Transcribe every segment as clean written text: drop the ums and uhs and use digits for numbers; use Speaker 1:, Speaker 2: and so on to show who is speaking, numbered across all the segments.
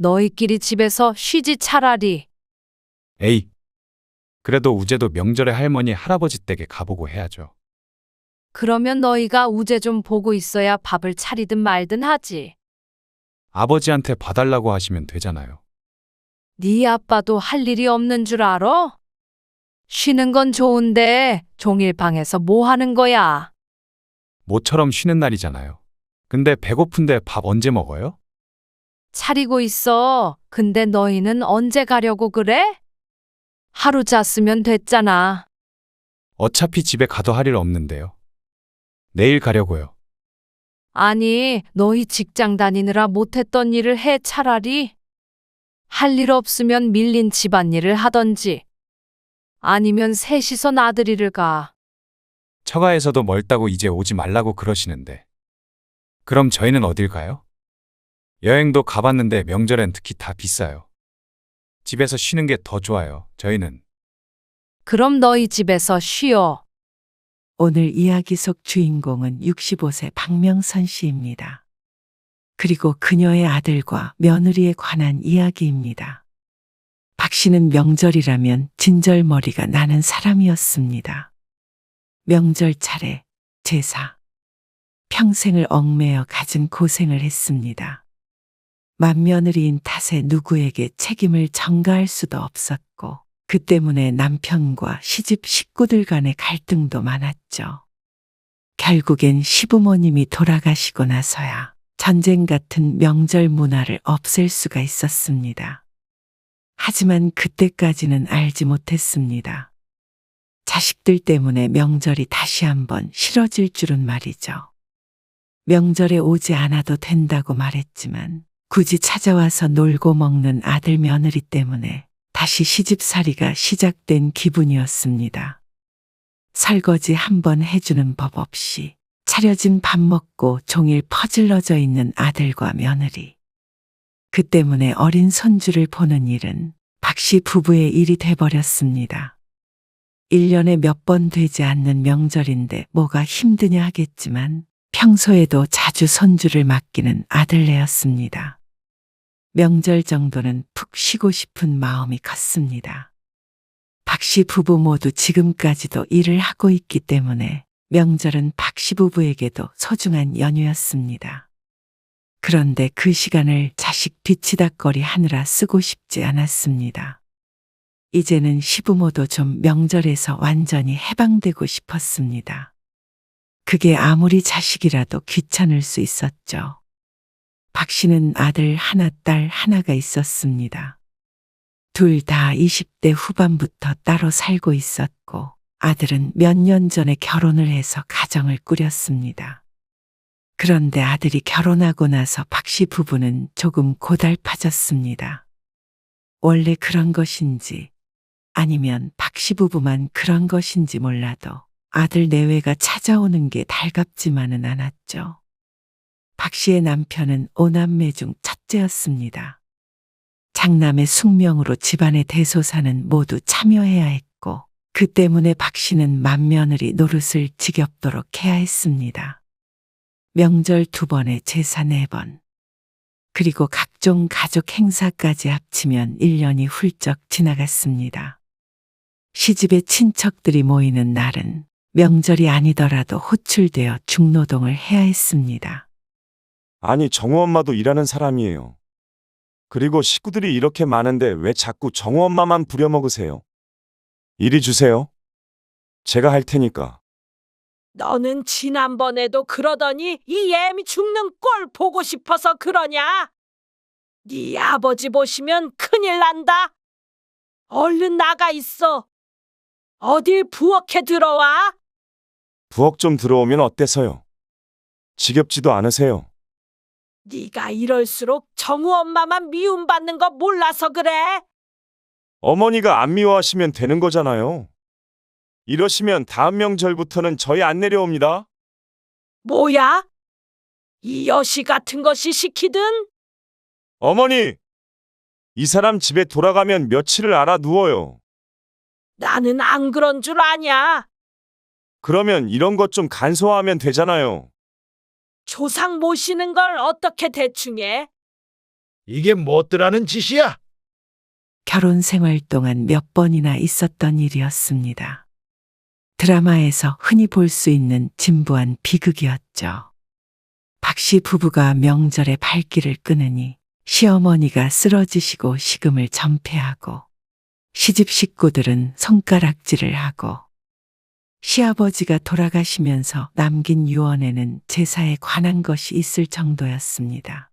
Speaker 1: 너희끼리 집에서 쉬지 차라리.
Speaker 2: 에이, 그래도 우재도 명절에 할머니, 할아버지 댁에 가보고 해야죠.
Speaker 1: 그러면 너희가 우재 좀 보고 있어야 밥을 차리든 말든 하지.
Speaker 2: 아버지한테 봐달라고 하시면 되잖아요.
Speaker 1: 네 아빠도 할 일이 없는 줄 알아? 쉬는 건 좋은데 종일 방에서 뭐 하는 거야?
Speaker 2: 모처럼 쉬는 날이잖아요. 근데 배고픈데 밥 언제 먹어요?
Speaker 1: 차리고 있어. 근데 너희는 언제 가려고 그래? 하루 잤으면 됐잖아.
Speaker 2: 어차피 집에 가도 할 일 없는데요. 내일 가려고요.
Speaker 1: 아니, 너희 직장 다니느라 못했던 일을 해 차라리. 할 일 없으면 밀린 집안일을 하던지. 아니면 셋이서 나들이를 가.
Speaker 2: 처가에서도 멀다고 이제 오지 말라고 그러시는데. 그럼 저희는 어딜 가요? 여행도 가봤는데 명절엔 특히 다 비싸요. 집에서 쉬는 게 더 좋아요, 저희는.
Speaker 1: 그럼 너희 집에서 쉬어.
Speaker 3: 오늘 이야기 속 주인공은 65세 박명선 씨입니다. 그리고 그녀의 아들과 며느리에 관한 이야기입니다. 박 씨는 명절이라면 진절머리가 나는 사람이었습니다. 명절 차례, 제사. 평생을 얽매여 갖은 고생을 했습니다. 맏며느리인 탓에 누구에게 책임을 전가할 수도 없었고, 그 때문에 남편과 시집 식구들 간의 갈등도 많았죠. 결국엔 시부모님이 돌아가시고 나서야 전쟁 같은 명절 문화를 없앨 수가 있었습니다. 하지만 그때까지는 알지 못했습니다. 자식들 때문에 명절이 다시 한번 싫어질 줄은 말이죠. 명절에 오지 않아도 된다고 말했지만 굳이 찾아와서 놀고 먹는 아들 며느리 때문에 다시 시집살이가 시작된 기분이었습니다. 설거지 한번 해주는 법 없이 차려진 밥 먹고 종일 퍼질러져 있는 아들과 며느리. 그 때문에 어린 손주를 보는 일은 박 씨 부부의 일이 돼버렸습니다. 1년에 몇 번 되지 않는 명절인데 뭐가 힘드냐 하겠지만 평소에도 자주 손주를 맡기는 아들네였습니다. 명절 정도는 푹 쉬고 싶은 마음이 컸습니다. 박 씨 부부 모두 지금까지도 일을 하고 있기 때문에 명절은 박 씨 부부에게도 소중한 연휴였습니다. 그런데 그 시간을 자식 뒤치다꺼리 하느라 쓰고 싶지 않았습니다. 이제는 시부모도 좀 명절에서 완전히 해방되고 싶었습니다. 그게 아무리 자식이라도 귀찮을 수 있었죠. 박 씨는 아들 하나, 딸 하나가 있었습니다. 둘 다 20대 후반부터 따로 살고 있었고, 아들은 몇 년 전에 결혼을 해서 가정을 꾸렸습니다. 그런데 아들이 결혼하고 나서 박 씨 부부는 조금 고달파졌습니다. 원래 그런 것인지 아니면 박 씨 부부만 그런 것인지 몰라도 아들 내외가 찾아오는 게 달갑지만은 않았죠. 박 씨의 남편은 5남매 중 첫째였습니다. 장남의 숙명으로 집안의 대소사는 모두 참여해야 했고, 그 때문에 박 씨는 맏며느리 노릇을 지겹도록 해야 했습니다. 명절 2번에 제사 4번, 그리고 각종 가족 행사까지 합치면 1년이 훌쩍 지나갔습니다. 시집에 친척들이 모이는 날은 명절이 아니더라도 호출되어 중노동을 해야 했습니다.
Speaker 4: 아니, 정우 엄마도 일하는 사람이에요. 그리고 식구들이 이렇게 많은데 왜 자꾸 정우 엄마만 부려먹으세요? 이리 주세요. 제가 할 테니까.
Speaker 5: 너는 지난번에도 그러더니 이 애미 죽는 꼴 보고 싶어서 그러냐? 네 아버지 보시면 큰일 난다. 얼른 나가 있어. 어딜 부엌에 들어와?
Speaker 4: 부엌 좀 들어오면 어때서요? 지겹지도 않으세요?
Speaker 5: 네가 이럴수록 정우 엄마만 미움받는 거 몰라서 그래.
Speaker 4: 어머니가 안 미워하시면 되는 거잖아요. 이러시면 다음 명절부터는 저희 안 내려옵니다.
Speaker 5: 뭐야? 이 여시 같은 것이 시키든?
Speaker 4: 어머니! 이 사람 집에 돌아가면 며칠을 알아 누워요.
Speaker 5: 나는 안 그런 줄 아냐.
Speaker 4: 그러면 이런 것 좀 간소화하면 되잖아요.
Speaker 5: 조상 모시는 걸 어떻게 대충 해?
Speaker 6: 이게 뭐더라는 짓이야?
Speaker 3: 결혼 생활 동안 몇 번이나 있었던 일이었습니다. 드라마에서 흔히 볼 수 있는 진부한 비극이었죠. 박 씨 부부가 명절에 발길을 끊으니 시어머니가 쓰러지시고 식음을 전폐하고 시집 식구들은 손가락질을 하고 시아버지가 돌아가시면서 남긴 유언에는 제사에 관한 것이 있을 정도였습니다.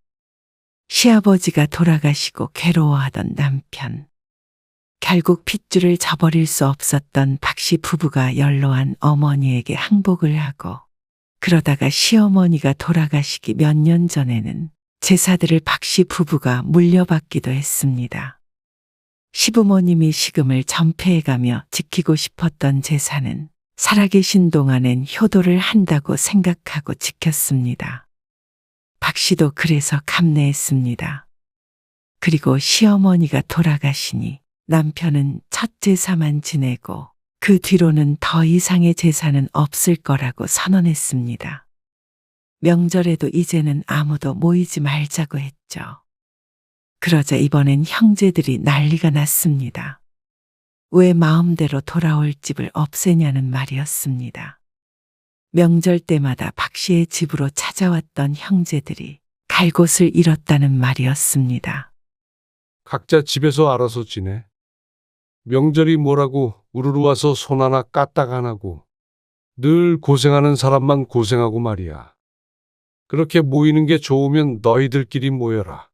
Speaker 3: 시아버지가 돌아가시고 괴로워하던 남편. 결국 핏줄을 저버릴 수 없었던 박 씨 부부가 연로한 어머니에게 항복을 하고 그러다가 시어머니가 돌아가시기 몇 년 전에는 제사들을 박 씨 부부가 물려받기도 했습니다. 시부모님이 식음을 전폐해가며 지키고 싶었던 제사는 살아계신 동안엔 효도를 한다고 생각하고 지켰습니다. 박 씨도 그래서 감내했습니다. 그리고 시어머니가 돌아가시니 남편은 첫 제사만 지내고 그 뒤로는 더 이상의 제사는 없을 거라고 선언했습니다. 명절에도 이제는 아무도 모이지 말자고 했죠. 그러자 이번엔 형제들이 난리가 났습니다. 왜 마음대로 돌아올 집을 없애냐는 말이었습니다. 명절 때마다 박 씨의 집으로 찾아왔던 형제들이 갈 곳을 잃었다는 말이었습니다.
Speaker 7: 각자 집에서 알아서 지내. 명절이 뭐라고 우르르 와서 손 하나 까딱 안 하고 늘 고생하는 사람만 고생하고 말이야. 그렇게 모이는 게 좋으면 너희들끼리 모여라.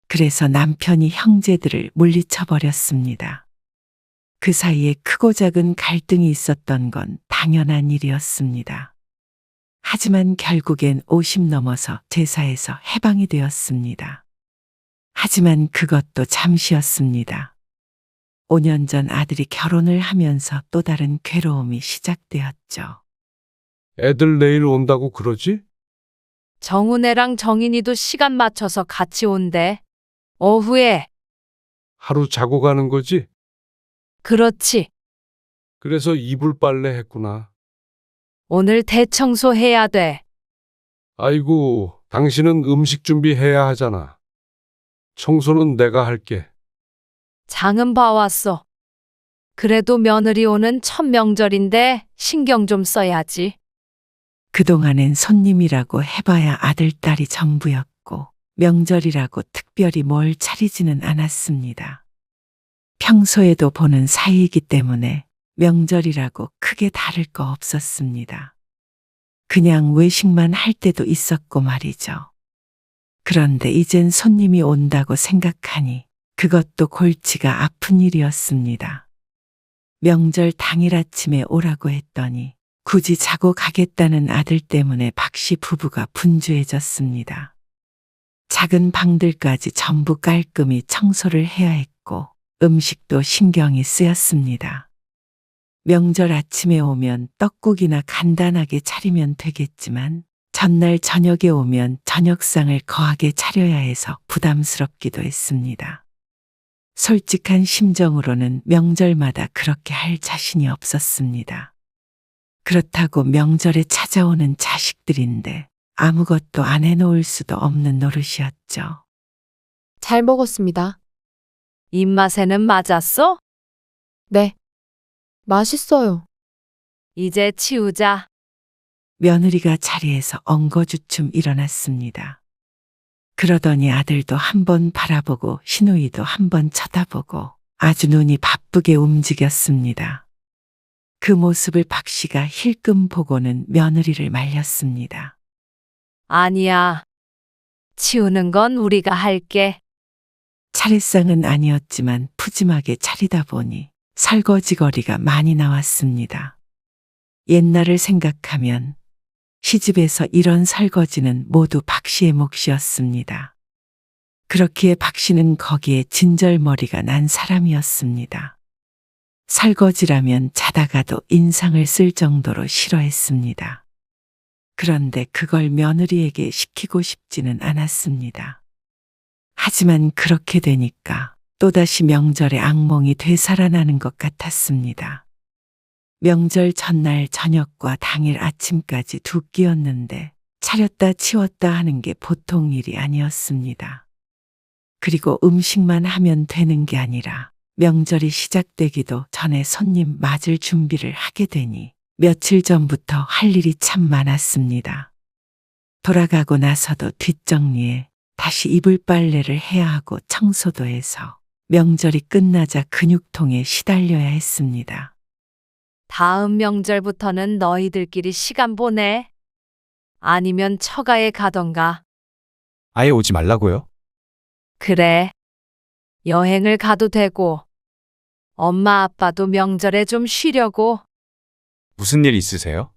Speaker 3: 그래서 남편이 형제들을 물리쳐버렸습니다. 그 사이에 크고 작은 갈등이 있었던 건 당연한 일이었습니다. 하지만 결국엔 50 넘어서 제사에서 해방이 되었습니다. 하지만 그것도 잠시였습니다. 5년 전 아들이 결혼을 하면서 또 다른 괴로움이 시작되었죠.
Speaker 7: 애들 내일 온다고 그러지?
Speaker 1: 정은혜랑 정인이도 시간 맞춰서 같이 온대. 오후에.
Speaker 7: 하루 자고 가는 거지?
Speaker 1: 그렇지.
Speaker 7: 그래서 이불 빨래 했구나.
Speaker 1: 오늘 대청소 해야 돼.
Speaker 7: 아이고, 당신은 음식 준비해야 하잖아. 청소는 내가 할게.
Speaker 1: 장은 봐왔어. 그래도 며느리 오는 첫 명절인데 신경 좀 써야지.
Speaker 3: 그동안엔 손님이라고 해봐야 아들, 딸이 전부였고 명절이라고 특별히 뭘 차리지는 않았습니다. 평소에도 보는 사이이기 때문에 명절이라고 크게 다를 거 없었습니다. 그냥 외식만 할 때도 있었고 말이죠. 그런데 이젠 손님이 온다고 생각하니 그것도 골치가 아픈 일이었습니다. 명절 당일 아침에 오라고 했더니 굳이 자고 가겠다는 아들 때문에 박 씨 부부가 분주해졌습니다. 작은 방들까지 전부 깔끔히 청소를 해야 했고 음식도 신경이 쓰였습니다. 명절 아침에 오면 떡국이나 간단하게 차리면 되겠지만 전날 저녁에 오면 저녁상을 거하게 차려야 해서 부담스럽기도 했습니다. 솔직한 심정으로는 명절마다 그렇게 할 자신이 없었습니다. 그렇다고 명절에 찾아오는 자식들인데 아무것도 안 해놓을 수도 없는 노릇이었죠.
Speaker 8: 잘 먹었습니다.
Speaker 1: 입맛에는 맞았어?
Speaker 8: 네. 맛있어요.
Speaker 1: 이제 치우자.
Speaker 3: 며느리가 자리에서 엉거주춤 일어났습니다. 그러더니 아들도 한번 바라보고 시누이도 한번 쳐다보고 아주 눈이 바쁘게 움직였습니다. 그 모습을 박 씨가 힐끔 보고는 며느리를 말렸습니다.
Speaker 1: 아니야. 치우는 건 우리가 할게.
Speaker 3: 차례상은 아니었지만 푸짐하게 차리다 보니 설거지거리가 많이 나왔습니다. 옛날을 생각하면 시집에서 이런 설거지는 모두 박 씨의 몫이었습니다. 그렇기에 박 씨는 거기에 진절머리가 난 사람이었습니다. 설거지라면 자다가도 인상을 쓸 정도로 싫어했습니다. 그런데 그걸 며느리에게 시키고 싶지는 않았습니다. 하지만 그렇게 되니까 또다시 명절의 악몽이 되살아나는 것 같았습니다. 명절 전날 저녁과 당일 아침까지 두 끼였는데 차렸다 치웠다 하는 게 보통 일이 아니었습니다. 그리고 음식만 하면 되는 게 아니라 명절이 시작되기도 전에 손님 맞을 준비를 하게 되니 며칠 전부터 할 일이 참 많았습니다. 돌아가고 나서도 뒷정리에 다시 이불 빨래를 해야 하고 청소도 해서 명절이 끝나자 근육통에 시달려야 했습니다.
Speaker 1: 다음 명절부터는 너희들끼리 시간 보내. 아니면 처가에 가던가.
Speaker 2: 아예 오지 말라고요?
Speaker 1: 그래. 여행을 가도 되고. 엄마 아빠도 명절에 좀 쉬려고.
Speaker 2: 무슨 일 있으세요?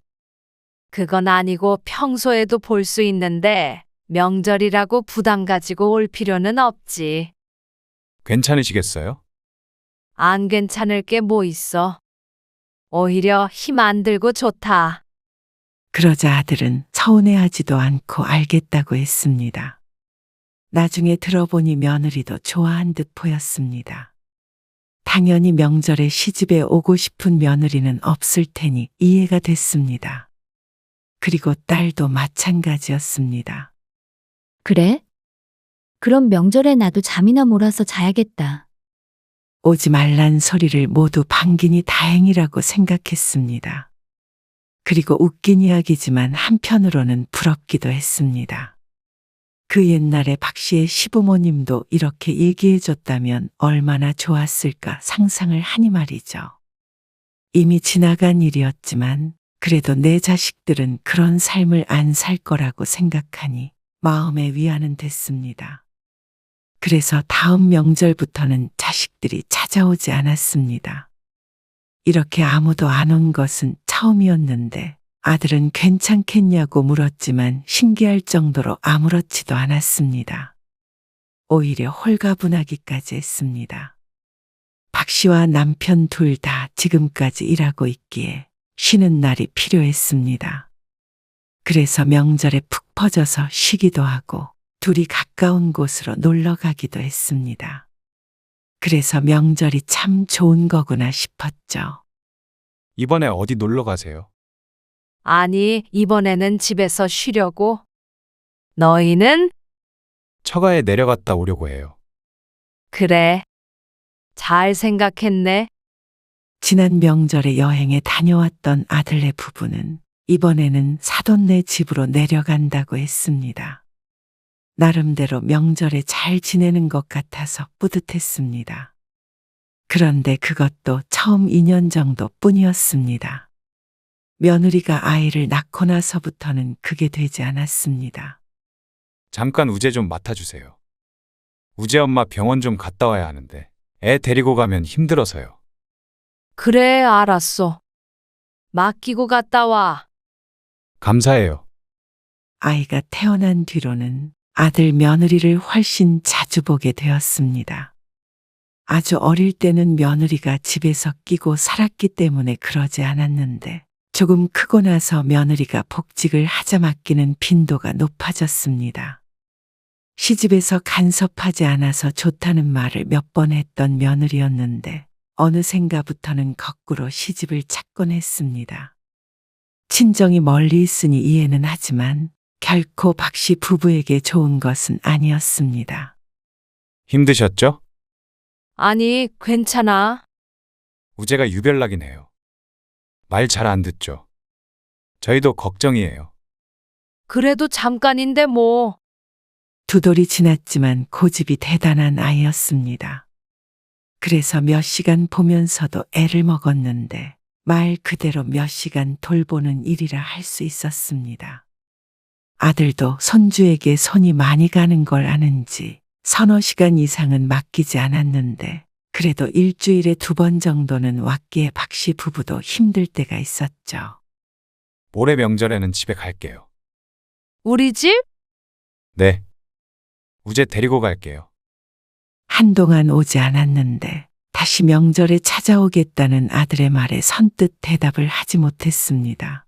Speaker 1: 그건 아니고 평소에도 볼 수 있는데 명절이라고 부담 가지고 올 필요는 없지.
Speaker 2: 괜찮으시겠어요?
Speaker 1: 안 괜찮을 게 뭐 있어. 오히려 힘 안 들고 좋다.
Speaker 3: 그러자 아들은 서운해하지도 않고 알겠다고 했습니다. 나중에 들어보니 며느리도 좋아한 듯 보였습니다. 당연히 명절에 시집에 오고 싶은 며느리는 없을 테니 이해가 됐습니다. 그리고 딸도 마찬가지였습니다.
Speaker 9: 그래? 그럼 명절에 나도 잠이나 몰아서 자야겠다.
Speaker 3: 오지 말란 소리를 모두 반기니 다행이라고 생각했습니다. 그리고 웃긴 이야기지만 한편으로는 부럽기도 했습니다. 그 옛날에 박 씨의 시부모님도 이렇게 얘기해줬다면 얼마나 좋았을까 상상을 하니 말이죠. 이미 지나간 일이었지만 그래도 내 자식들은 그런 삶을 안 살 거라고 생각하니 마음의 위안은 됐습니다. 그래서 다음 명절부터는 자식들이 찾아오지 않았습니다. 이렇게 아무도 안 온 것은 처음이었는데 아들은 괜찮겠냐고 물었지만 신기할 정도로 아무렇지도 않았습니다. 오히려 홀가분하기까지 했습니다. 박 씨와 남편 둘 다 지금까지 일하고 있기에 쉬는 날이 필요했습니다. 그래서 명절에 푹 퍼져서 쉬기도 하고 둘이 가까운 곳으로 놀러 가기도 했습니다. 그래서 명절이 참 좋은 거구나 싶었죠.
Speaker 2: 이번에 어디 놀러 가세요?
Speaker 1: 아니, 이번에는 집에서 쉬려고. 너희는?
Speaker 2: 처가에 내려갔다 오려고 해요.
Speaker 1: 그래. 잘 생각했네.
Speaker 3: 지난 명절에 여행에 다녀왔던 아들네 부부는 이번에는 사돈네 집으로 내려간다고 했습니다. 나름대로 명절에 잘 지내는 것 같아서 뿌듯했습니다. 그런데 그것도 처음 2년 정도 뿐이었습니다. 며느리가 아이를 낳고 나서부터는 그게 되지 않았습니다.
Speaker 2: 잠깐 우재 좀 맡아주세요. 우재 엄마 병원 좀 갔다 와야 하는데 애 데리고 가면 힘들어서요.
Speaker 1: 그래, 알았어. 맡기고 갔다 와.
Speaker 2: 감사해요.
Speaker 3: 아이가 태어난 뒤로는 아들 며느리를 훨씬 자주 보게 되었습니다. 아주 어릴 때는 며느리가 집에서 끼고 살았기 때문에 그러지 않았는데 조금 크고 나서 며느리가 복직을 하자 맡기는 빈도가 높아졌습니다. 시집에서 간섭하지 않아서 좋다는 말을 몇 번 했던 며느리였는데 어느샌가부터는 거꾸로 시집을 찾곤 했습니다. 친정이 멀리 있으니 이해는 하지만 결코 박 씨 부부에게 좋은 것은 아니었습니다.
Speaker 2: 힘드셨죠?
Speaker 1: 아니, 괜찮아.
Speaker 2: 우재가 유별나긴 해요. 말 잘 안 듣죠. 저희도 걱정이에요.
Speaker 1: 그래도 잠깐인데 뭐.
Speaker 3: 두 돌이 지났지만 고집이 대단한 아이였습니다. 그래서 몇 시간 보면서도 애를 먹었는데 말 그대로 몇 시간 돌보는 일이라 할 수 있었습니다. 아들도 손주에게 손이 많이 가는 걸 아는지 서너 시간 이상은 맡기지 않았는데 그래도 일주일에 2번 정도는 왔기에 박 씨 부부도 힘들 때가 있었죠.
Speaker 2: 올해 명절에는 집에 갈게요.
Speaker 1: 우리 집?
Speaker 2: 네. 우재 데리고 갈게요.
Speaker 3: 한동안 오지 않았는데 다시 명절에 찾아오겠다는 아들의 말에 선뜻 대답을 하지 못했습니다.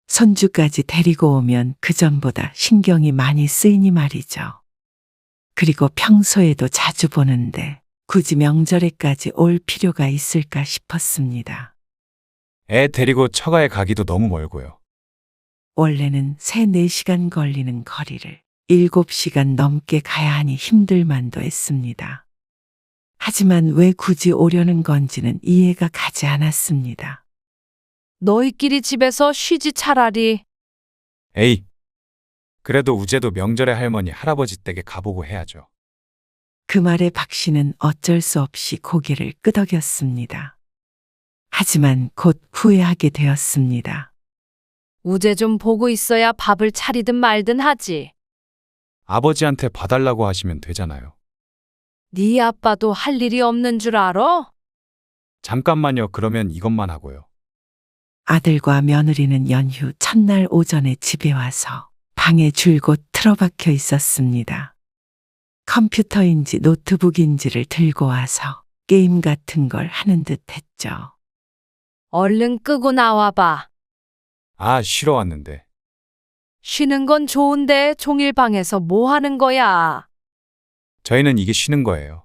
Speaker 3: 손주까지 데리고 오면 그전보다 신경이 많이 쓰이니 말이죠. 그리고 평소에도 자주 보는데 굳이 명절에까지 올 필요가 있을까 싶었습니다.
Speaker 2: 애 데리고 처가에 가기도 너무 멀고요.
Speaker 3: 원래는 3-4시간 걸리는 거리를 7시간 넘게 가야 하니 힘들만도 했습니다. 하지만 왜 굳이 오려는 건지는 이해가 가지 않았습니다.
Speaker 1: 너희끼리 집에서 쉬지 차라리.
Speaker 2: 에이, 그래도 우재도 명절에 할머니, 할아버지 댁에 가보고 해야죠.
Speaker 3: 그 말에 박 씨는 어쩔 수 없이 고개를 끄덕였습니다. 하지만 곧 후회하게 되었습니다.
Speaker 1: 우재 좀 보고 있어야 밥을 차리든 말든 하지.
Speaker 2: 아버지한테 봐달라고 하시면 되잖아요.
Speaker 1: 네 아빠도 할 일이 없는 줄 알아?
Speaker 2: 잠깐만요. 그러면 이것만 하고요.
Speaker 3: 아들과 며느리는 연휴 첫날 오전에 집에 와서 방에 줄곧 틀어박혀 있었습니다. 컴퓨터인지 노트북인지를 들고 와서 게임 같은 걸 하는 듯 했죠.
Speaker 1: 얼른 끄고 나와봐.
Speaker 2: 아, 쉬러 왔는데.
Speaker 1: 쉬는 건 좋은데 종일 방에서 뭐 하는 거야?
Speaker 2: 저희는 이게 쉬는 거예요.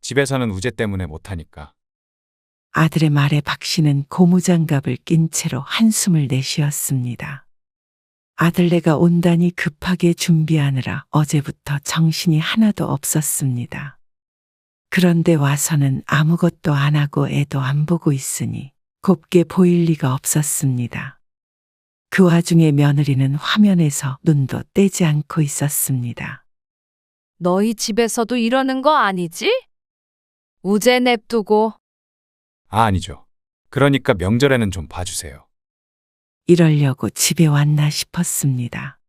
Speaker 2: 집에서는 우재 때문에 못하니까.
Speaker 3: 아들의 말에 박 씨는 고무장갑을 낀 채로 한숨을 내쉬었습니다. 아들네가 온다니 급하게 준비하느라 어제부터 정신이 하나도 없었습니다. 그런데 와서는 아무것도 안 하고 애도 안 보고 있으니 곱게 보일 리가 없었습니다. 그 와중에 며느리는 화면에서 눈도 떼지 않고 있었습니다.
Speaker 1: 너희 집에서도 이러는 거 아니지? 우재 냅두고.
Speaker 2: 아, 아니죠. 그러니까 명절에는 좀 봐주세요.
Speaker 3: 이러려고 집에 왔나 싶었습니다.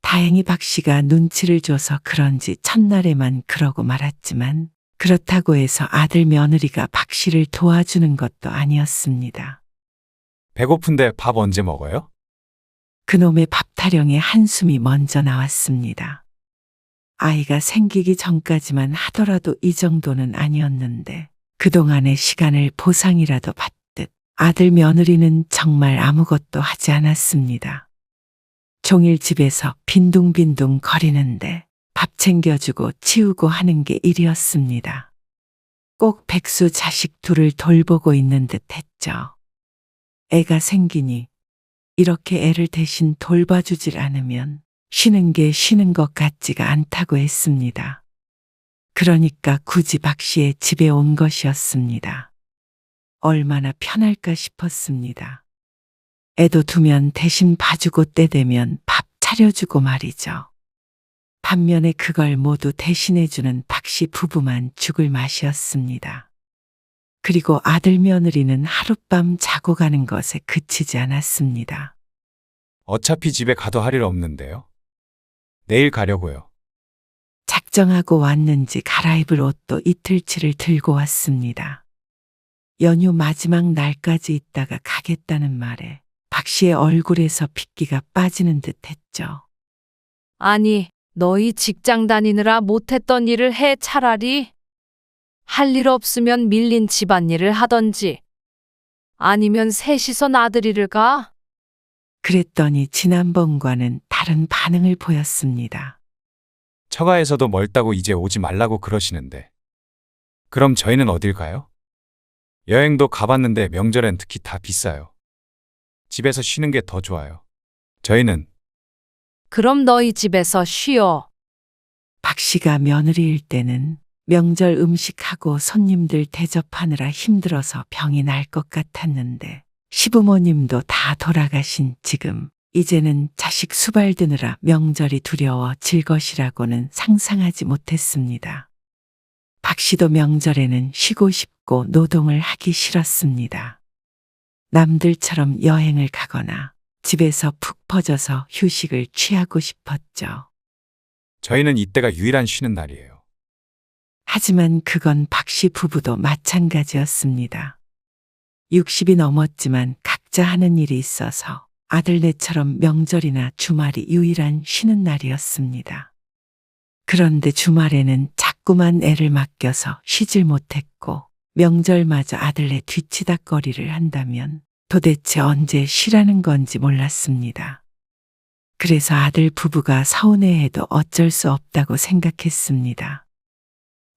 Speaker 3: 다행히 박 씨가 눈치를 줘서 그런지 첫날에만 그러고 말았지만 그렇다고 해서 아들 며느리가 박 씨를 도와주는 것도 아니었습니다.
Speaker 2: 배고픈데 밥 언제 먹어요?
Speaker 3: 그놈의 밥 타령에 한숨이 먼저 나왔습니다. 아이가 생기기 전까지만 하더라도 이 정도는 아니었는데 그동안의 시간을 보상이라도 받듯 아들 며느리는 정말 아무것도 하지 않았습니다. 종일 집에서 빈둥빈둥 거리는데 밥 챙겨주고 치우고 하는 게 일이었습니다. 꼭 백수 자식 둘을 돌보고 있는 듯 했죠. 애가 생기니 이렇게 애를 대신 돌봐주질 않으면 쉬는 게 쉬는 것 같지가 않다고 했습니다. 그러니까 굳이 박 씨의 집에 온 것이었습니다. 얼마나 편할까 싶었습니다. 애도 두면 대신 봐주고 때 되면 밥 차려주고 말이죠. 반면에 그걸 모두 대신해주는 박 씨 부부만 죽을 맛이었습니다. 그리고 아들 며느리는 하룻밤 자고 가는 것에 그치지 않았습니다.
Speaker 2: 어차피 집에 가도 할 일 없는데요. 내일 가려고요.
Speaker 3: 작정하고 왔는지 갈아입을 옷도 이틀치를 들고 왔습니다. 연휴 마지막 날까지 있다가 가겠다는 말에 박 씨의 얼굴에서 핏기가 빠지는 듯 했죠.
Speaker 1: 아니, 너희 직장 다니느라 못했던 일을 해 차라리. 할 일 없으면 밀린 집안일을 하던지. 아니면 셋이서 나들이를 가?
Speaker 3: 그랬더니 지난번과는 다른 반응을 보였습니다.
Speaker 2: 처가에서도 멀다고 이제 오지 말라고 그러시는데. 그럼 저희는 어딜 가요? 여행도 가봤는데 명절엔 특히 다 비싸요. 집에서 쉬는 게 더 좋아요. 저희는
Speaker 1: 그럼 너희 집에서 쉬어.
Speaker 3: 박 씨가 며느리일 때는 명절 음식하고 손님들 대접하느라 힘들어서 병이 날 것 같았는데 시부모님도 다 돌아가신 지금 이제는 자식 수발드느라 명절이 두려워질 것이라고는 상상하지 못했습니다. 박 씨도 명절에는 쉬고 싶고 노동을 하기 싫었습니다. 남들처럼 여행을 가거나 집에서 푹 퍼져서 휴식을 취하고 싶었죠.
Speaker 2: 저희는 이때가 유일한 쉬는 날이에요.
Speaker 3: 하지만 그건 박 씨 부부도 마찬가지였습니다. 60이 넘었지만 각자 하는 일이 있어서 아들네처럼 명절이나 주말이 유일한 쉬는 날이었습니다. 그런데 주말에는 자꾸만 애를 맡겨서 쉬질 못했고 명절마저 아들네 뒤치다꺼리를 한다면 도대체 언제 쉬라는 건지 몰랐습니다. 그래서 아들 부부가 서운해해도 어쩔 수 없다고 생각했습니다.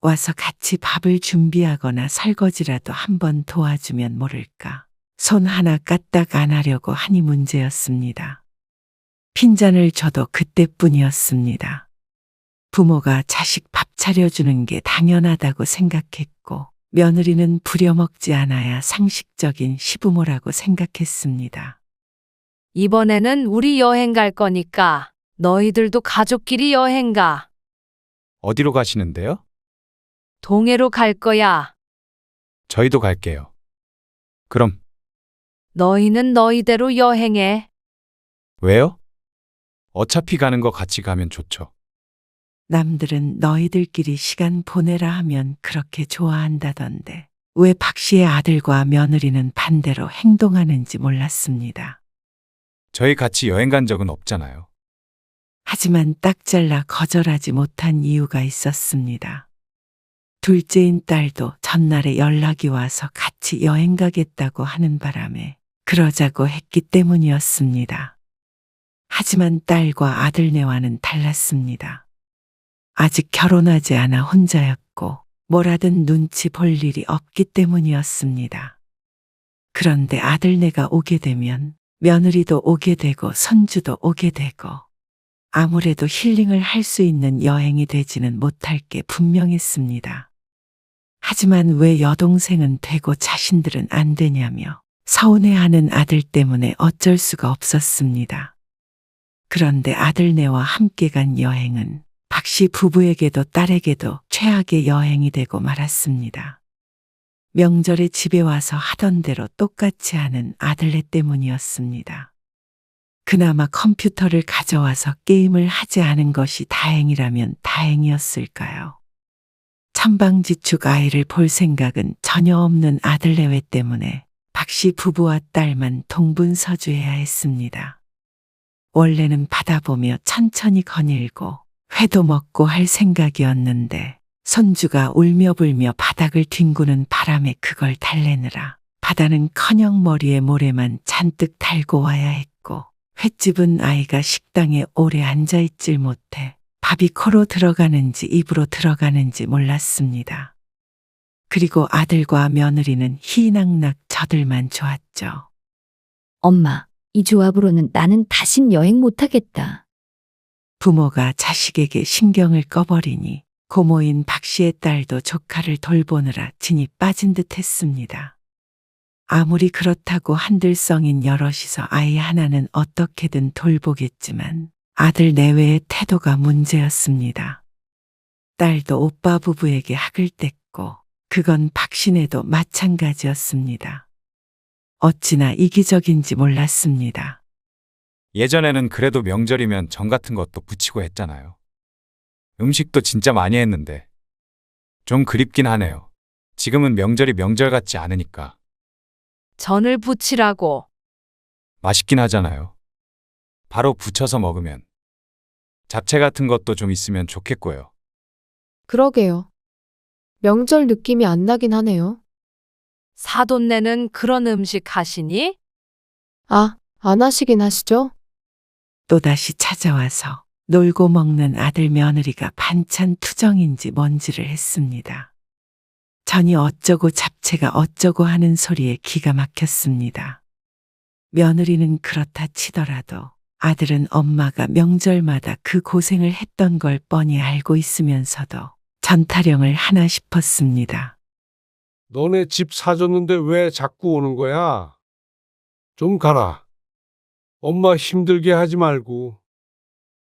Speaker 3: 와서 같이 밥을 준비하거나 설거지라도 한번 도와주면 모를까. 손 하나 까딱 안 하려고 하니 문제였습니다. 핀잔을 줘도 그때뿐이었습니다. 부모가 자식 밥 차려주는 게 당연하다고 생각했고, 며느리는 부려먹지 않아야 상식적인 시부모라고 생각했습니다.
Speaker 1: 이번에는 우리 여행 갈 거니까 너희들도 가족끼리 여행 가.
Speaker 2: 어디로 가시는데요?
Speaker 1: 동해로 갈 거야.
Speaker 2: 저희도 갈게요. 그럼,
Speaker 1: 너희는 너희대로 여행해.
Speaker 2: 왜요? 어차피 가는 거 같이 가면 좋죠.
Speaker 3: 남들은 너희들끼리 시간 보내라 하면 그렇게 좋아한다던데, 왜 박 씨의 아들과 며느리는 반대로 행동하는지 몰랐습니다.
Speaker 2: 저희 같이 여행 간 적은 없잖아요.
Speaker 3: 하지만 딱 잘라 거절하지 못한 이유가 있었습니다. 둘째인 딸도 전날에 연락이 와서 같이 여행 가겠다고 하는 바람에 그러자고 했기 때문이었습니다. 하지만 딸과 아들네와는 달랐습니다. 아직 결혼하지 않아 혼자였고 뭐라든 눈치 볼 일이 없기 때문이었습니다. 그런데 아들네가 오게 되면 며느리도 오게 되고 손주도 오게 되고 아무래도 힐링을 할 수 있는 여행이 되지는 못할 게 분명했습니다. 하지만 왜 여동생은 되고 자신들은 안 되냐며 서운해하는 아들 때문에 어쩔 수가 없었습니다. 그런데 아들네와 함께 간 여행은 박 씨 부부에게도 딸에게도 최악의 여행이 되고 말았습니다. 명절에 집에 와서 하던 대로 똑같이 하는 아들네 때문이었습니다. 그나마 컴퓨터를 가져와서 게임을 하지 않은 것이 다행이라면 다행이었을까요? 천방지축 아이를 볼 생각은 전혀 없는 아들내외 때문에 박 씨 부부와 딸만 동분서주해야 했습니다. 원래는 받아보며 천천히 거닐고 회도 먹고 할 생각이었는데 손주가 울며 불며 바닥을 뒹구는 바람에 그걸 달래느라 바다는커녕 머리에 모래만 잔뜩 달고 와야 했고, 횟집은 아이가 식당에 오래 앉아있질 못해 밥이 코로 들어가는지 입으로 들어가는지 몰랐습니다. 그리고 아들과 며느리는 희낙낙 저들만 좋았죠.
Speaker 9: 엄마, 이 조합으로는 나는 다신 여행 못하겠다.
Speaker 3: 부모가 자식에게 신경을 꺼버리니 고모인 박 씨의 딸도 조카를 돌보느라 진이 빠진 듯 했습니다. 아무리 그렇다고 한들성인 여럿이서 아이 하나는 어떻게든 돌보겠지만 아들 내외의 태도가 문제였습니다. 딸도 오빠 부부에게 학을 뗐고 그건 박신혜도 마찬가지였습니다. 어찌나 이기적인지 몰랐습니다.
Speaker 2: 예전에는 그래도 명절이면 전 같은 것도 부치고 했잖아요. 음식도 진짜 많이 했는데. 좀 그립긴 하네요. 지금은 명절이 명절 같지 않으니까.
Speaker 1: 전을 부치라고.
Speaker 2: 맛있긴 하잖아요. 바로 부쳐서 먹으면. 잡채 같은 것도 좀 있으면 좋겠고요.
Speaker 8: 그러게요. 명절 느낌이 안 나긴 하네요.
Speaker 1: 사돈네는 그런 음식 하시니?
Speaker 8: 아, 안 하시긴 하시죠?
Speaker 3: 또다시 찾아와서 놀고 먹는 아들 며느리가 반찬 투정인지 뭔지를 했습니다. 전이 어쩌고 잡채가 어쩌고 하는 소리에 기가 막혔습니다. 며느리는 그렇다 치더라도 아들은 엄마가 명절마다 그 고생을 했던 걸 뻔히 알고 있으면서도 전타령을 하나 싶었습니다.
Speaker 7: 너네 집 사줬는데 왜 자꾸 오는 거야? 좀 가라. 엄마 힘들게 하지 말고.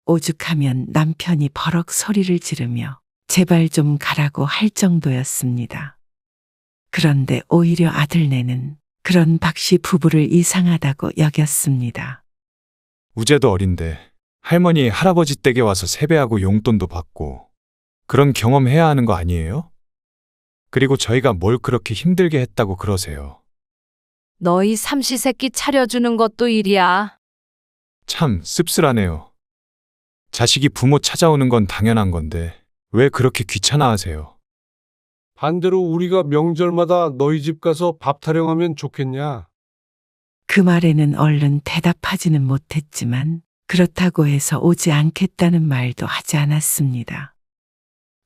Speaker 3: 오죽하면 남편이 버럭 소리를 지르며 제발 좀 가라고 할 정도였습니다. 그런데 오히려 아들네는 그런 박 씨 부부를 이상하다고 여겼습니다.
Speaker 2: 우재도 어린데 할머니, 할아버지 댁에 와서 세배하고 용돈도 받고 그런 경험해야 하는 거 아니에요? 그리고 저희가 뭘 그렇게 힘들게 했다고 그러세요.
Speaker 1: 너희 삼시세끼 차려주는 것도 일이야.
Speaker 2: 참 씁쓸하네요. 자식이 부모 찾아오는 건 당연한 건데 왜 그렇게 귀찮아하세요?
Speaker 7: 반대로 우리가 명절마다 너희 집 가서 밥 타령하면 좋겠냐?
Speaker 3: 그 말에는 얼른 대답하지는 못했지만 그렇다고 해서 오지 않겠다는 말도 하지 않았습니다.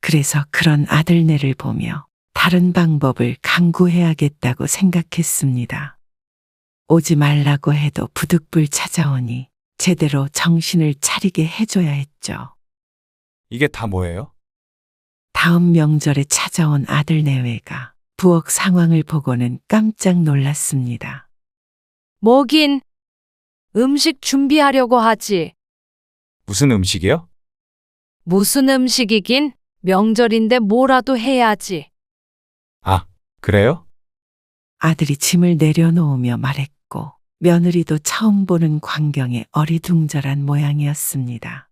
Speaker 3: 그래서 그런 아들네를 보며 다른 방법을 강구해야겠다고 생각했습니다. 오지 말라고 해도 부득불 찾아오니 제대로 정신을 차리게 해줘야 했죠.
Speaker 2: 이게 다 뭐예요?
Speaker 3: 다음 명절에 찾아온 아들 내외가 부엌 상황을 보고는 깜짝 놀랐습니다.
Speaker 1: 뭐긴 음식 준비하려고 하지.
Speaker 2: 무슨 음식이요?
Speaker 1: 무슨 음식이긴 명절인데 뭐라도 해야지.
Speaker 2: 아, 그래요?
Speaker 3: 아들이 짐을 내려놓으며 말했고 며느리도 처음 보는 광경에 어리둥절한 모양이었습니다.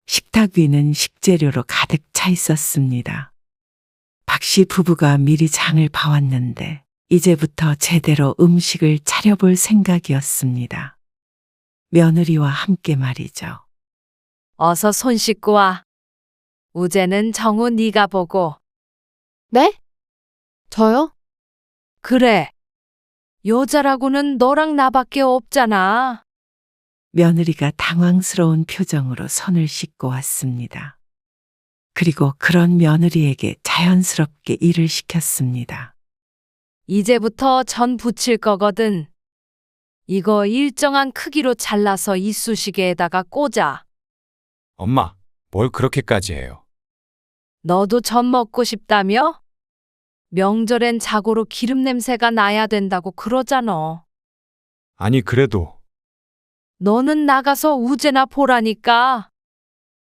Speaker 3: 식탁 위는 식재료로 가득 차 있었습니다. 박 씨 부부가 미리 장을 봐왔는데 이제부터 제대로 음식을 차려볼 생각이었습니다. 며느리와 함께 말이죠.
Speaker 1: 어서 손 씻고 와. 우재는 정우 네가 보고.
Speaker 8: 네? 저요?
Speaker 1: 그래. 여자라고는 너랑 나밖에 없잖아.
Speaker 3: 며느리가 당황스러운 표정으로 손을 씻고 왔습니다. 그리고 그런 며느리에게 자연스럽게 일을 시켰습니다.
Speaker 1: 이제부터 전 부칠 거거든. 이거 일정한 크기로 잘라서 이쑤시개에다가 꽂아.
Speaker 2: 엄마, 뭘 그렇게까지 해요?
Speaker 1: 너도 전 먹고 싶다며? 명절엔 자고로 기름 냄새가 나야 된다고 그러잖아.
Speaker 2: 아니, 그래도
Speaker 1: 너는 나가서 우재나 보라니까.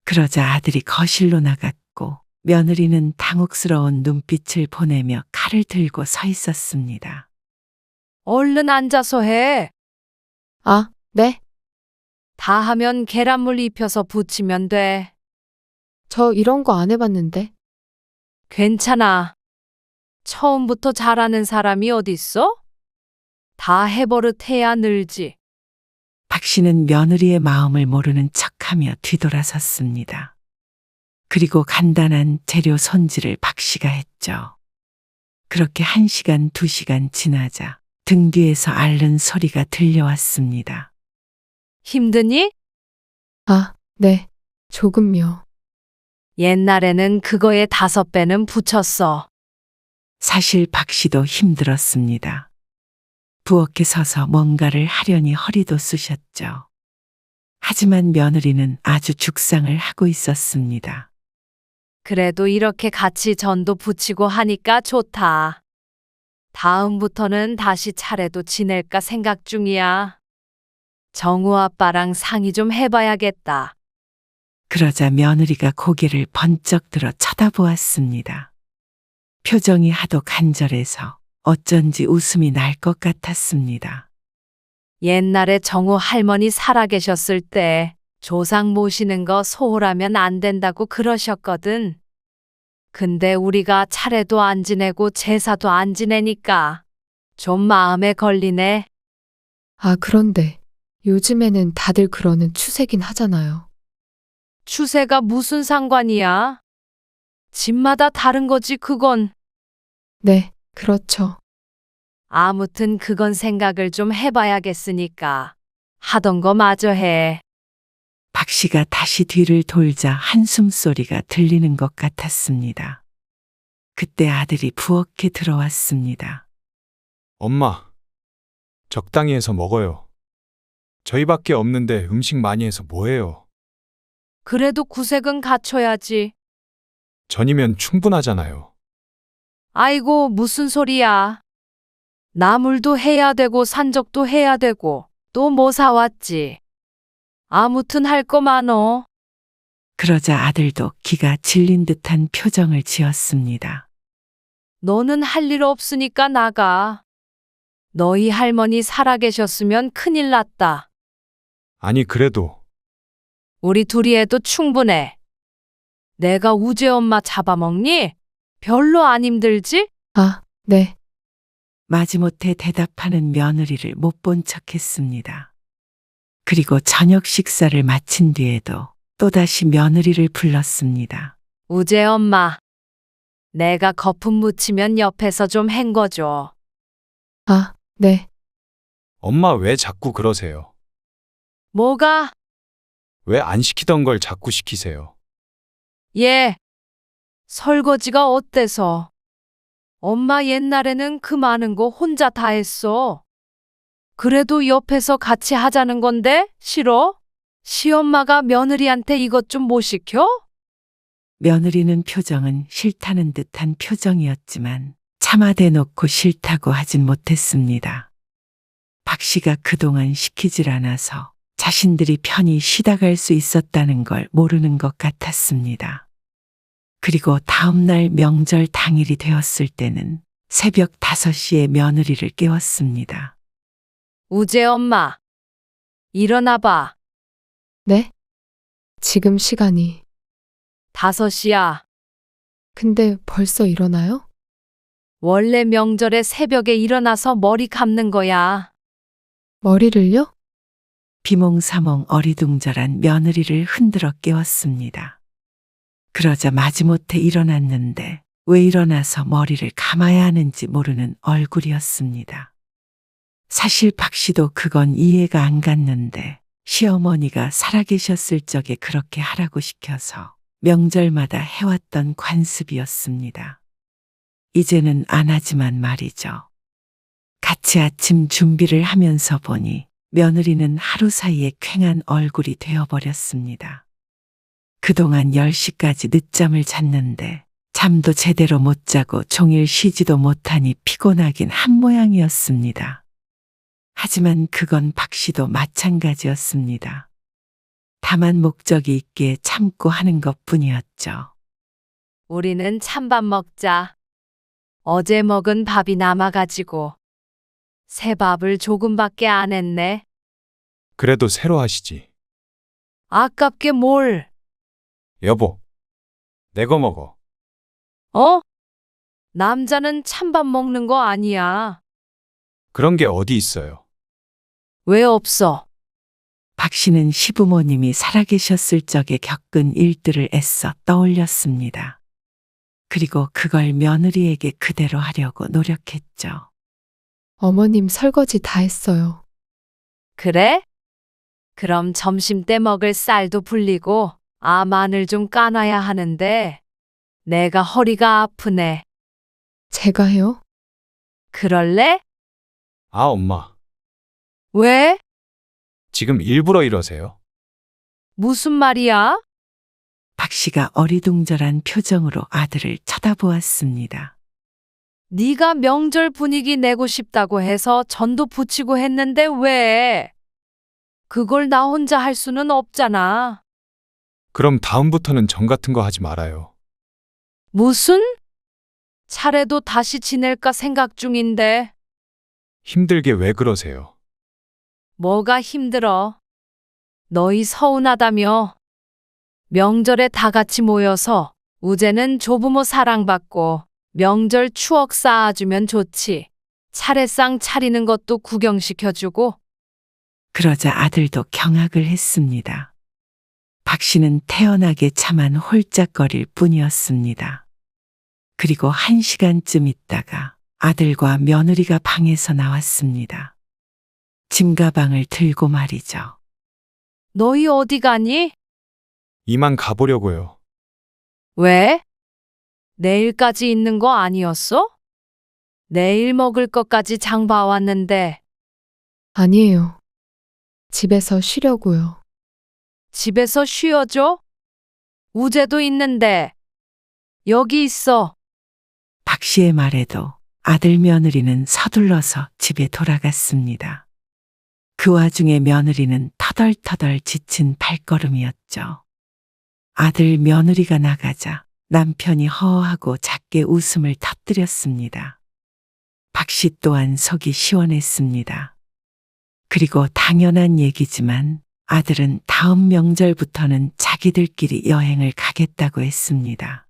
Speaker 3: 그러자 아들이 거실로 나갔고 며느리는 당혹스러운 눈빛을 보내며 칼을 들고 서 있었습니다.
Speaker 1: 얼른 앉아서 해.
Speaker 8: 아, 네.
Speaker 1: 다 하면 계란물 입혀서 부치면 돼.
Speaker 8: 저 이런 거 안 해봤는데.
Speaker 1: 괜찮아. 처음부터 잘하는 사람이 어딨어? 다 해버릇 해야 늘지.
Speaker 3: 박 씨는 며느리의 마음을 모르는 척하며 뒤돌아섰습니다. 그리고 간단한 재료 손질을 박 씨가 했죠. 그렇게 1시간, 2시간 지나자 등 뒤에서 앓는 소리가 들려왔습니다.
Speaker 1: 힘드니?
Speaker 8: 아, 네. 조금요.
Speaker 1: 옛날에는 그거에 5배는 붙였어.
Speaker 3: 사실 박 씨도 힘들었습니다. 부엌에 서서 뭔가를 하려니 허리도 쑤셨죠. 하지만 며느리는 아주 죽상을 하고 있었습니다.
Speaker 1: 그래도 이렇게 같이 전도 붙이고 하니까 좋다. 다음부터는 다시 차례도 지낼까 생각 중이야. 정우 아빠랑 상의 좀 해봐야겠다.
Speaker 3: 그러자 며느리가 고개를 번쩍 들어 쳐다보았습니다. 표정이 하도 간절해서 어쩐지 웃음이 날 것 같았습니다.
Speaker 1: 옛날에 정우 할머니 살아계셨을 때 조상 모시는 거 소홀하면 안 된다고 그러셨거든. 근데 우리가 차례도 안 지내고 제사도 안 지내니까 좀 마음에 걸리네.
Speaker 8: 아, 그런데 요즘에는 다들 그러는 추세긴 하잖아요.
Speaker 1: 추세가 무슨 상관이야? 집마다 다른 거지 그건.
Speaker 8: 네, 그렇죠.
Speaker 1: 아무튼 그건 생각을 좀 해봐야겠으니까 하던 거 마저 해.
Speaker 3: 박 씨가 다시 뒤를 돌자 한숨 소리가 들리는 것 같았습니다. 그때 아들이 부엌에 들어왔습니다.
Speaker 2: 엄마, 적당히 해서 먹어요. 저희밖에 없는데 음식 많이 해서 뭐해요?
Speaker 1: 그래도 구색은 갖춰야지.
Speaker 2: 전이면 충분하잖아요.
Speaker 1: 아이고 무슨 소리야. 나물도 해야 되고 산적도 해야 되고 또 뭐 사왔지. 아무튼 할 거 많어.
Speaker 3: 그러자 아들도 기가 질린 듯한 표정을 지었습니다.
Speaker 1: 너는 할 일 없으니까 나가. 너희 할머니 살아계셨으면 큰일 났다.
Speaker 2: 아니, 그래도
Speaker 1: 우리 둘이 해도 충분해. 내가 우재 엄마 잡아먹니? 별로 안 힘들지?
Speaker 8: 아, 네.
Speaker 3: 마지못해 대답하는 며느리를 못 본 척했습니다. 그리고 저녁 식사를 마친 뒤에도 또다시 며느리를 불렀습니다.
Speaker 1: 우재 엄마. 내가 거품 묻히면 옆에서 좀 헹궈줘.
Speaker 8: 아, 네.
Speaker 2: 엄마 왜 자꾸 그러세요?
Speaker 1: 뭐가?
Speaker 2: 왜 안 시키던 걸 자꾸 시키세요?
Speaker 1: 예. 설거지가 어때서? 엄마 옛날에는 그 많은 거 혼자 다 했어. 그래도 옆에서 같이 하자는 건데 싫어? 시엄마가 며느리한테 이것 좀 못 시켜?
Speaker 3: 며느리는 표정은 싫다는 듯한 표정이었지만 차마 대놓고 싫다고 하진 못했습니다. 박 씨가 그동안 시키질 않아서 자신들이 편히 쉬다 갈 수 있었다는 걸 모르는 것 같았습니다. 그리고 다음날 명절 당일이 되었을 때는 새벽 5시에 며느리를 깨웠습니다.
Speaker 1: 우재 엄마, 일어나 봐.
Speaker 8: 네? 지금 시간이.
Speaker 1: 5시야.
Speaker 8: 근데 벌써 일어나요?
Speaker 1: 원래 명절에 새벽에 일어나서 머리 감는 거야.
Speaker 8: 머리를요?
Speaker 3: 비몽사몽 어리둥절한 며느리를 흔들어 깨웠습니다. 그러자 마지못해 일어났는데 왜 일어나서 머리를 감아야 하는지 모르는 얼굴이었습니다. 사실 박 씨도 그건 이해가 안 갔는데 시어머니가 살아계셨을 적에 그렇게 하라고 시켜서 명절마다 해왔던 관습이었습니다. 이제는 안 하지만 말이죠. 같이 아침 준비를 하면서 보니 며느리는 하루 사이에 퀭한 얼굴이 되어버렸습니다. 그동안 10시까지 늦잠을 잤는데 잠도 제대로 못 자고 종일 쉬지도 못하니 피곤하긴 한 모양이었습니다. 하지만 그건 박 씨도 마찬가지였습니다. 다만 목적이 있기에 참고 하는 것뿐이었죠.
Speaker 1: 우리는 찬밥 먹자. 어제 먹은 밥이 남아가지고 새 밥을 조금밖에 안 했네.
Speaker 2: 그래도 새로 하시지.
Speaker 1: 아깝게 뭘?
Speaker 2: 여보, 내 거 먹어.
Speaker 1: 어? 남자는 찬밥 먹는 거 아니야.
Speaker 2: 그런 게 어디 있어요.
Speaker 1: 왜 없어?
Speaker 3: 박 씨는 시부모님이 살아계셨을 적에 겪은 일들을 애써 떠올렸습니다. 그리고 그걸 며느리에게 그대로 하려고 노력했죠.
Speaker 8: 어머님 설거지 다 했어요.
Speaker 1: 그래? 그럼 점심 때 먹을 쌀도 불리고 마늘 좀 까놔야 하는데 내가 허리가 아프네.
Speaker 8: 제가 해요?
Speaker 1: 그럴래?
Speaker 2: 아, 엄마.
Speaker 1: 왜?
Speaker 2: 지금 일부러 이러세요?
Speaker 1: 무슨 말이야?
Speaker 3: 박 씨가 어리둥절한 표정으로 아들을 쳐다보았습니다.
Speaker 1: 네가 명절 분위기 내고 싶다고 해서 전도 부치고 했는데 왜? 그걸 나 혼자 할 수는 없잖아.
Speaker 2: 그럼 다음부터는 전 같은 거 하지 말아요.
Speaker 1: 무슨? 차례도 다시 지낼까 생각 중인데
Speaker 2: 힘들게 왜 그러세요?
Speaker 1: 뭐가 힘들어? 너희 서운하다며? 명절에 다 같이 모여서 우재는 조부모 사랑받고 명절 추억 쌓아주면 좋지. 차례상 차리는 것도 구경시켜주고.
Speaker 3: 그러자 아들도 경악을 했습니다. 박 씨는 태연하게 차만 홀짝거릴 뿐이었습니다. 그리고 1시간쯤 있다가 아들과 며느리가 방에서 나왔습니다. 짐가방을 들고 말이죠.
Speaker 1: 너희 어디 가니?
Speaker 2: 이만 가보려고요.
Speaker 1: 왜? 내일까지 있는 거 아니었어? 내일 먹을 것까지 장 봐왔는데
Speaker 8: 아니에요. 집에서 쉬려고요.
Speaker 1: 집에서 쉬어줘? 우재도 있는데 여기 있어.
Speaker 3: 박 씨의 말에도 아들 며느리는 서둘러서 집에 돌아갔습니다. 그 와중에 며느리는 터덜터덜 지친 발걸음이었죠. 아들 며느리가 나가자 남편이 허허하고 작게 웃음을 터뜨렸습니다. 박 씨 또한 속이 시원했습니다. 그리고 당연한 얘기지만 아들은 다음 명절부터는 자기들끼리 여행을 가겠다고 했습니다.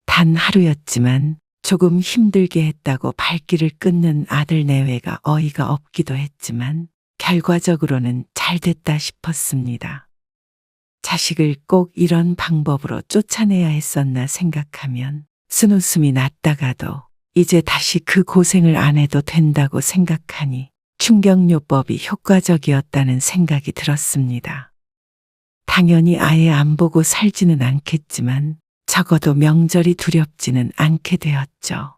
Speaker 3: 단 하루였지만 조금 힘들게 했다고 발길을 끊는 아들 내외가 어이가 없기도 했지만 결과적으로는 잘 됐다 싶었습니다. 자식을 꼭 이런 방법으로 쫓아내야 했었나 생각하면 쓴웃음이 났다가도 이제 다시 그 고생을 안 해도 된다고 생각하니 충격요법이 효과적이었다는 생각이 들었습니다. 당연히 아예 안 보고 살지는 않겠지만 적어도 명절이 두렵지는 않게 되었죠.